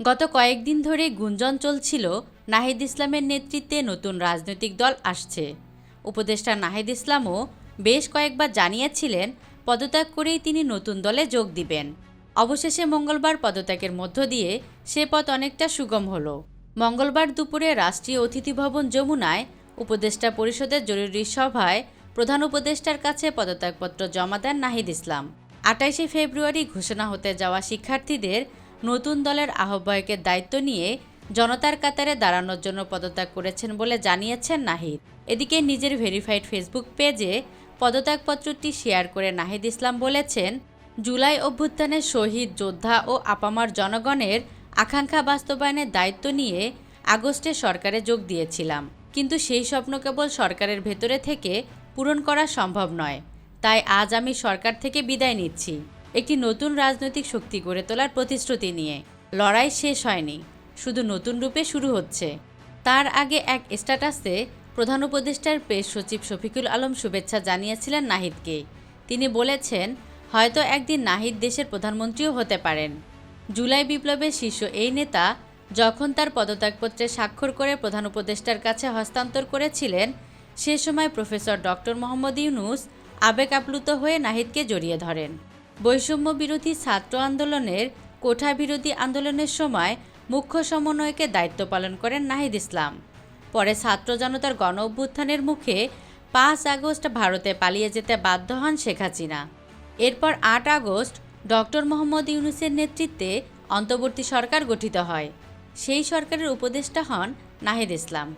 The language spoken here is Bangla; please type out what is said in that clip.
গত কয়েকদিন ধরে গুঞ্জন চলছিল নাহিদ ইসলামের নেতৃত্বে নতুন রাজনৈতিক দল আসছে। উপদেষ্টা নাহিদ ইসলামও বেশ কয়েকবার জানিয়েছিলেন পদত্যাগ করেই তিনি নতুন দলে যোগ দিবেন। অবশেষে মঙ্গলবার পদত্যাগের মধ্য দিয়ে সে পথ অনেকটা সুগম হলো। মঙ্গলবার দুপুরে রাষ্ট্রীয় অতিথি ভবন যমুনায় উপদেষ্টা পরিষদের জরুরি সভায় প্রধান উপদেষ্টার কাছে পদত্যাগপত্র জমা দেন নাহিদ ইসলাম। ২৮শে ফেব্রুয়ারি ঘোষণা হতে যাওয়া শিক্ষার্থীদের নতুন দলের আহ্বায়কের দায়িত্ব নিয়ে জনতার কাতারে দাঁড়ানোর জন্য পদত্যাগ করেছেন বলে জানিয়েছেন নাহিদ। এদিকে নিজের ভেরিফাইড ফেসবুক পেজে পদত্যাগপত্রটি শেয়ার করে নাহিদ ইসলাম বলেছেন, জুলাই অভ্যুত্থানের শহীদ যোদ্ধা ও আপামর জনগণের আকাঙ্ক্ষা বাস্তবায়নের দায়িত্ব নিয়ে আগস্টে সরকারে যোগ দিয়েছিলাম, কিন্তু সেই স্বপ্ন কেবল সরকারের ভেতরে থেকে পূরণ করা সম্ভব নয়। তাই আজ আমি সরকার থেকে বিদায় নিচ্ছি একটি নতুন রাজনৈতিক শক্তি গড়ে তোলার প্রতিশ্রুতি নিয়ে। লড়াই শেষ হয়নি, শুধু নতুন রূপে শুরু হচ্ছে। তার আগে এক স্ট্যাটাসে প্রধান উপদেষ্টার প্রেস সচিব শফিকুল আলম শুভেচ্ছা জানিয়েছিলেন নাহিদকে। তিনি বলেছেন, হয়তো একদিন নাহিদ দেশের প্রধানমন্ত্রীও হতে পারেন। জুলাই বিপ্লবের শীর্ষ এই নেতা যখন তার পদত্যাগপত্রে স্বাক্ষর করে প্রধান উপদেষ্টার কাছে হস্তান্তর করেছিলেন, সে সময় প্রফেসর ডক্টর মোহাম্মদ ইউনূস আবেগ আপ্লুত হয়ে নাহিদকে জড়িয়ে ধরেন। বৈষম্য বিরোধী ছাত্র আন্দোলনের কোঠা বিরোধী আন্দোলনের সময় মুখ্য সমন্বয়কের দায়িত্ব পালন করেন নাহিদ ইসলাম। পরে ছাত্র জনতার গণ অভ্যুত্থানের মুখে ৫ আগস্ট ভারতে পালিয়ে যেতে বাধ্য হন শেখ হাসিনা। এরপর ৮ আগস্ট ডক্টর মোহাম্মদ ইউনূসের নেতৃত্বে অন্তর্বর্তী সরকার গঠিত হয়। সেই সরকারের উপদেষ্টা হন নাহিদ ইসলাম।